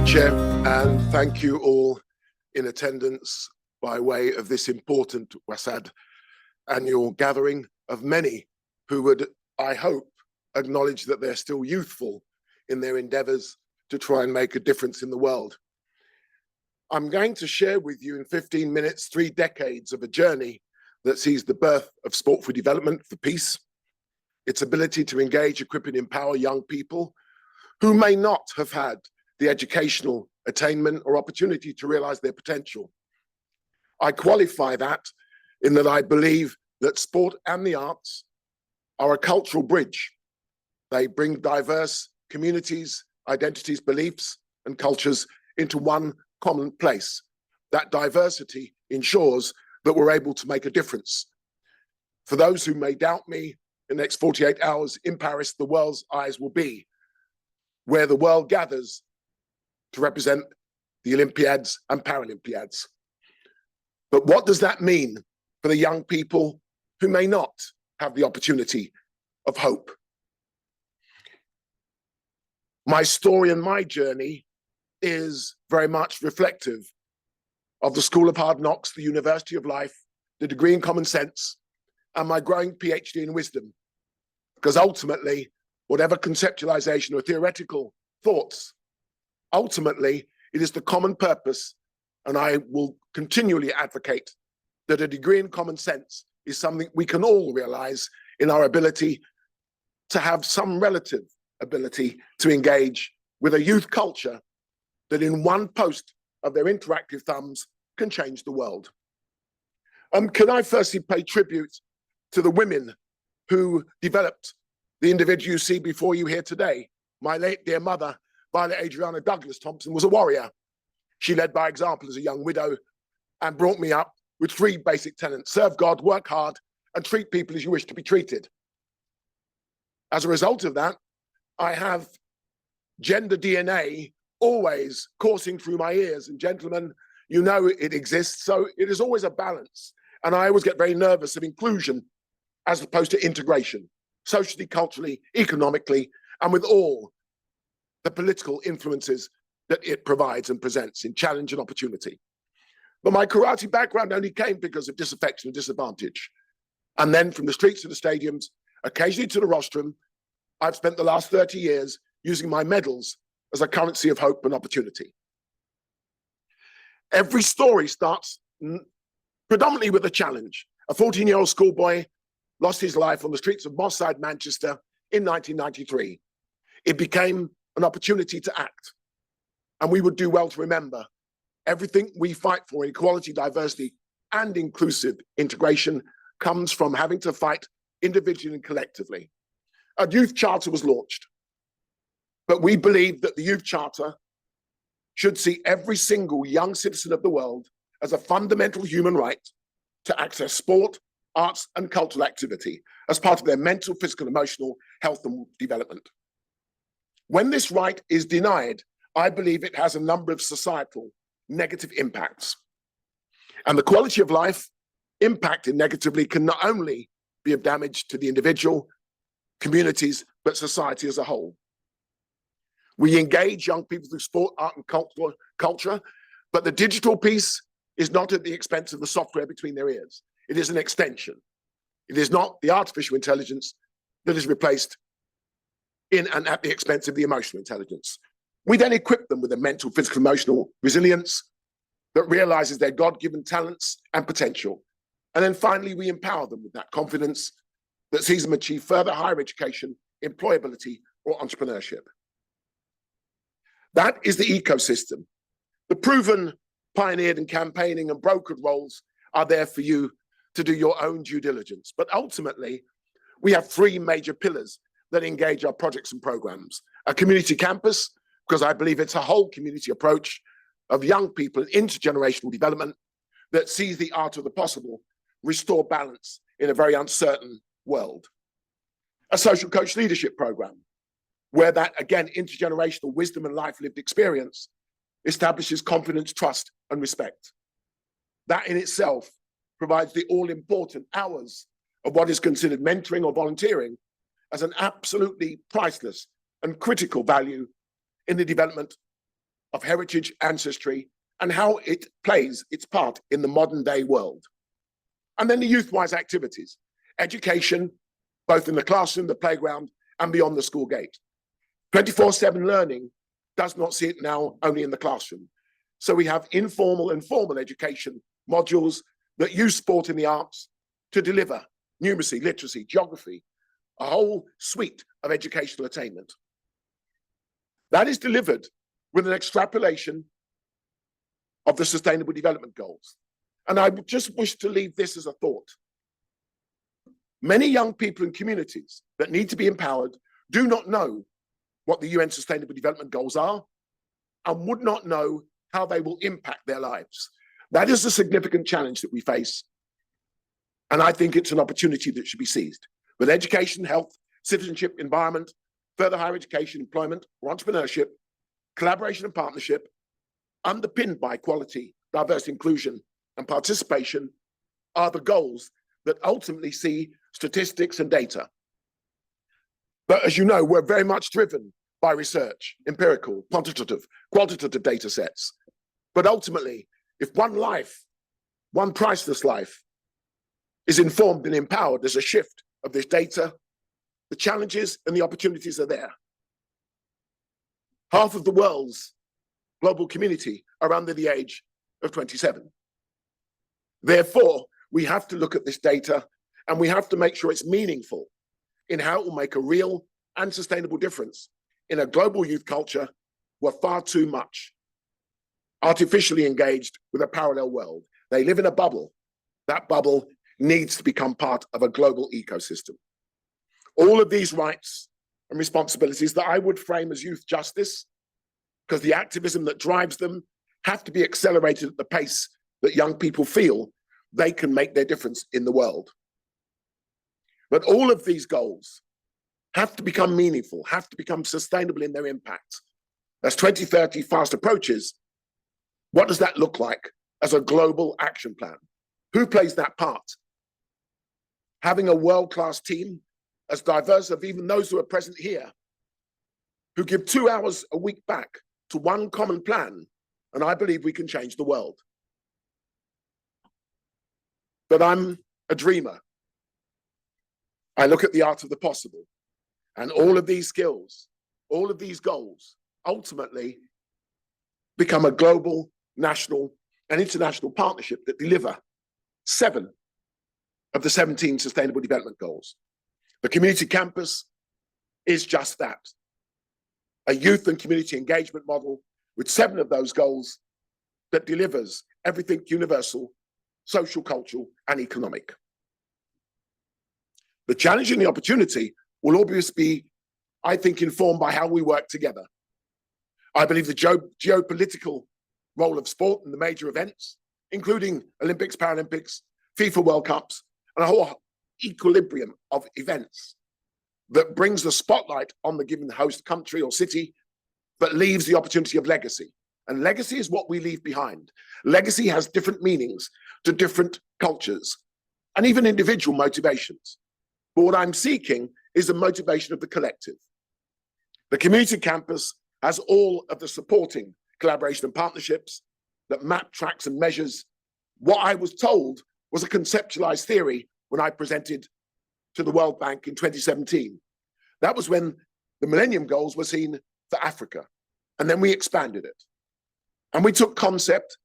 Chair, and thank you all in attendance by way of this important WASAD annual gathering of many who would, I hope, acknowledge that they're still youthful in their endeavors to try and make a difference in the world. I'm going to share with you in 15 minutes 3 decades of a journey that sees the birth of Sport for Development for Peace, its ability to engage, equip and empower young people who may not have had the educational attainment or opportunity to realize their potential. I qualify that in that I believe that sport and the arts are a cultural bridge. They bring diverse communities, identities, beliefs, and cultures into one common place. That diversity ensures that we're able to make a difference. For those who may doubt me, in the next 48 hours in Paris, the world's eyes will be where the world gathers to represent the Olympiads and Paralympiads. But what does that mean for the young people who may not have the opportunity of hope? My story and my journey is very much reflective of the School of Hard Knocks, the University of Life, the degree in common sense, and my growing PhD in wisdom. Because ultimately, whatever conceptualization or theoretical thoughts, ultimately, it is the common purpose, and I will continually advocate that a degree in common sense is something we can all realize in our ability to have some relative ability to engage with a youth culture that in one post of their interactive thumbs can change the world. Can I firstly pay tribute to the women who developed the individual you see before you here today. My late dear mother, Violet Adriana Douglas Thompson, was a warrior. She led by example as a young widow and brought me up with 3 basic tenets: serve God, work hard, and treat people as you wish to be treated. As a result of that, I have gender DNA always coursing through my ears. And gentlemen, you know it exists, so it is always a balance. And I always get very nervous of inclusion as opposed to integration, socially, culturally, economically, and with all the political influences that it provides and presents in challenge and opportunity. But my karate background only came because of disaffection and disadvantage. And then from the streets to the stadiums, occasionally to the rostrum, I've spent the last 30 years using my medals as a currency of hope and opportunity. Every story starts predominantly with a challenge. A 14-year-old schoolboy lost his life on the streets of Moss Side, Manchester in 1993. It became an opportunity to act. And we would do well to remember everything we fight for in equality, diversity, and inclusive integration comes from having to fight individually and collectively. A youth charter was launched, but we believe that the youth charter should see every single young citizen of the world as a fundamental human right to access sport, arts, and cultural activity as part of their mental, physical, emotional health and development. When this right is denied, I believe it has a number of societal negative impacts. And the quality of life impacted negatively can not only be of damage to the individual, communities, but society as a whole. We engage young people through sport, art, and culture, but the digital piece is not at the expense of the software between their ears. It is an extension. It is not the artificial intelligence that is replaced in and at the expense of the emotional intelligence. We then equip them with a mental, physical, emotional resilience that realizes their God-given talents and potential. And then finally, we empower them with that confidence that sees them achieve further higher education, employability, or entrepreneurship. That is the ecosystem. The proven, pioneered, and campaigning and brokered roles are there for you to do your own due diligence. But ultimately, we have 3 major pillars that engage our projects and programs. A community campus, because I believe it's a whole community approach of young people and intergenerational development that sees the art of the possible restore balance in a very uncertain world. A social coach leadership program, where that, again, intergenerational wisdom and life lived experience establishes confidence, trust, and respect. That in itself provides the all-important hours of what is considered mentoring or volunteering as an absolutely priceless and critical value in the development of heritage, ancestry, and how it plays its part in the modern day world. And then the youth-wise activities, education, both in the classroom, the playground, and beyond the school gate. 24/7 learning does not sit now only in the classroom. So we have informal and formal education modules that use sport and the arts to deliver numeracy, literacy, geography, a whole suite of educational attainment. That is delivered with an extrapolation of the Sustainable Development Goals. And I just wish to leave this as a thought. Many young people in communities that need to be empowered do not know what the UN Sustainable Development Goals are and would not know how they will impact their lives. That is a significant challenge that we face. And I think it's an opportunity that should be seized. With education, health, citizenship, environment, further higher education, employment, or entrepreneurship, collaboration and partnership, underpinned by equality, diversity, inclusion, and participation, are the goals that ultimately see statistics and data. But as you know, we're very much driven by research, empirical, quantitative, qualitative data sets. But ultimately, if one life, one priceless life, is informed and empowered, there's a shift of this data, the challenges and the opportunities are there. Half of the world's global community are under the age of 27. Therefore, we have to look at this data and we have to make sure it's meaningful in how it will make a real and sustainable difference in a global youth culture who are far too much artificially engaged with a parallel world. They live in a bubble. That bubble needs to become part of a global ecosystem. All of these rights and responsibilities that I would frame as youth justice, because the activism that drives them have to be accelerated at the pace that young people feel they can make their difference in the world. But all of these goals have to become meaningful, have to become sustainable in their impact. As 2030 fast approaches, what does that look like as a global action plan? Who plays that part? Having a world-class team, as diverse of even those who are present here, who give 2 hours a week back to one common plan, and I believe we can change the world. But I'm a dreamer. I look at the art of the possible, and all of these skills, all of these goals, ultimately become a global, national, and international partnership that deliver 7 of the 17 Sustainable Development Goals. The community campus is just that, a youth and community engagement model with 7 of those goals that delivers everything universal, social, cultural, and economic. The challenge and the opportunity will always be, I think, informed by how we work together. I believe the geopolitical role of sport in the major events, including Olympics, Paralympics, FIFA World Cups, and a whole equilibrium of events that brings the spotlight on the given host country or city, but leaves the opportunity of legacy. And legacy is what we leave behind. Legacy has different meanings to different cultures and even individual motivations. But what I'm seeking is the motivation of the collective. The community campus has all of the supporting collaboration and partnerships that map, tracks, and measures what I was told was a conceptualized theory when I presented to the World Bank in 2017. That was when the Millennium Goals were seen for Africa, and then we expanded it. And we took concept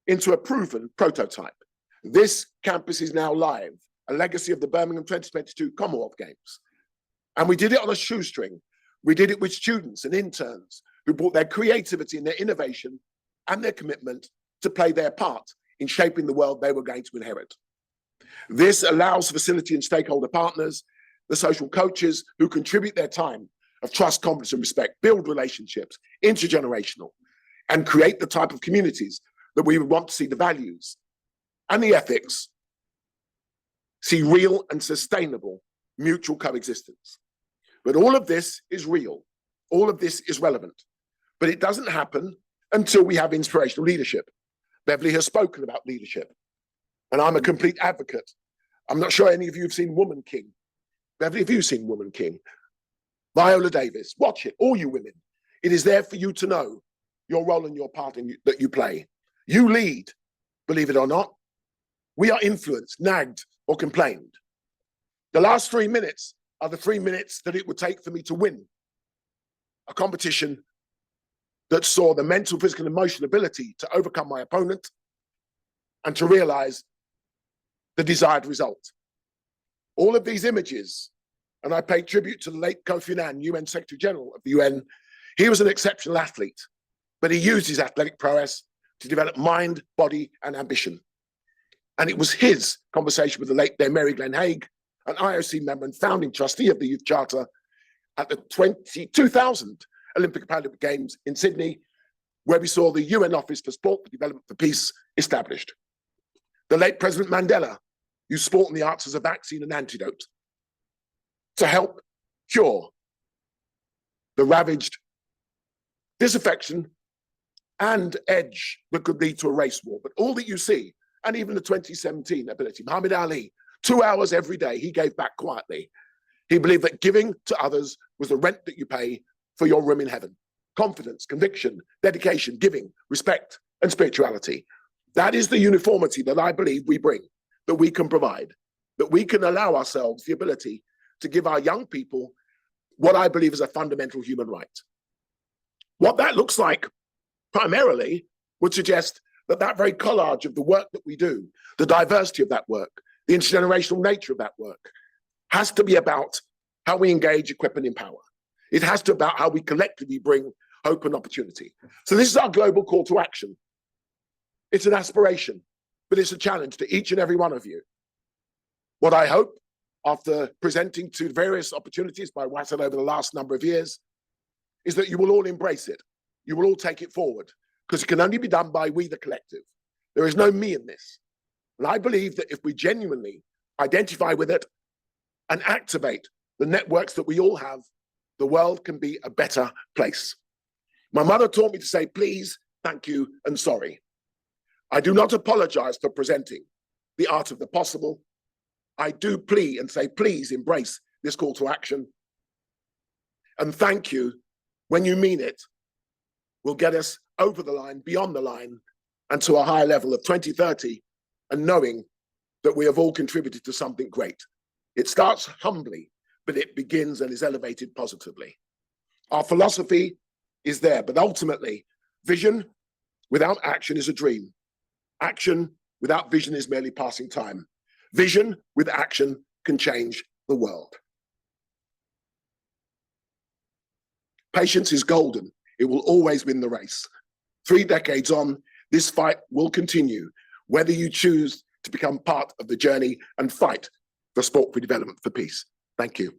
into a proven prototype. This campus is now live, a legacy of the Birmingham 2022 Commonwealth Games. And we did it on a shoestring. We did it with students and interns who brought their creativity and their innovation and their commitment to play their part in shaping the world they were going to inherit. This allows facility and stakeholder partners, the social coaches who contribute their time of trust, confidence, and respect, build relationships, intergenerational, and create the type of communities that we would want to see the values and the ethics see real and sustainable mutual coexistence. But all of this is real. All of this is relevant. But it doesn't happen until we have inspirational leadership. Beverly has spoken about leadership, and I'm a complete advocate. I'm not sure any of you have seen Woman King. Beverly, have you seen Woman King? Viola Davis, watch it, all you women. It is there for you to know your role and your part that you play. You lead, believe it or not. We are influenced, nagged, or complained. The last 3 minutes are the 3 minutes that it would take for me to win a competition that saw the mental, physical, and emotional ability to overcome my opponent and to realize the desired result. All of these images, and I pay tribute to the late Kofi Annan, UN Secretary General of the UN. He was an exceptional athlete, but he used his athletic prowess to develop mind, body, and ambition. And it was his conversation with the late Mary Glenn Haig, an IOC member and founding trustee of the Youth Charter, at the 2000 Olympic and Paralympic Games in Sydney, where we saw the UN Office for Sport for Development for Peace established. The late President Mandela used sport and the arts as a vaccine and antidote to help cure the ravaged disaffection and edge that could lead to a race war. But all that you see, and even the 2017 ability, Muhammad Ali, 2 hours every day, he gave back quietly. He believed that giving to others was the rent that you pay for your room in heaven. Confidence, conviction, dedication, giving, respect, and spirituality. That is the uniformity that I believe we bring, that we can provide, that we can allow ourselves the ability to give our young people what I believe is a fundamental human right. What that looks like primarily would suggest that that very collage of the work that we do, the diversity of that work, the intergenerational nature of that work, has to be about how we engage, equip, and empower. It has to be about how we collectively bring hope and opportunity. So this is our global call to action. It's an aspiration, but it's a challenge to each and every one of you. What I hope, after presenting to various opportunities by WASL over the last number of years, is that you will all embrace it. You will all take it forward, because it can only be done by we, the collective. There is no me in this. And I believe that if we genuinely identify with it and activate the networks that we all have, the world can be a better place. My mother taught me to say, please, thank you, and sorry. I do not apologize for presenting the art of the possible. I do plea and say, please embrace this call to action. And thank you, when you mean it, will get us over the line, beyond the line, and to a higher level of 2030, and knowing that we have all contributed to something great. It starts humbly, but it begins and is elevated positively. Our philosophy is there, but ultimately, vision without action is a dream. Action without vision is merely passing time. Vision with action can change the world. Patience is golden. It will always win the race. 3 decades on, this fight will continue, whether you choose to become part of the journey and fight for sport for development for peace. Thank you.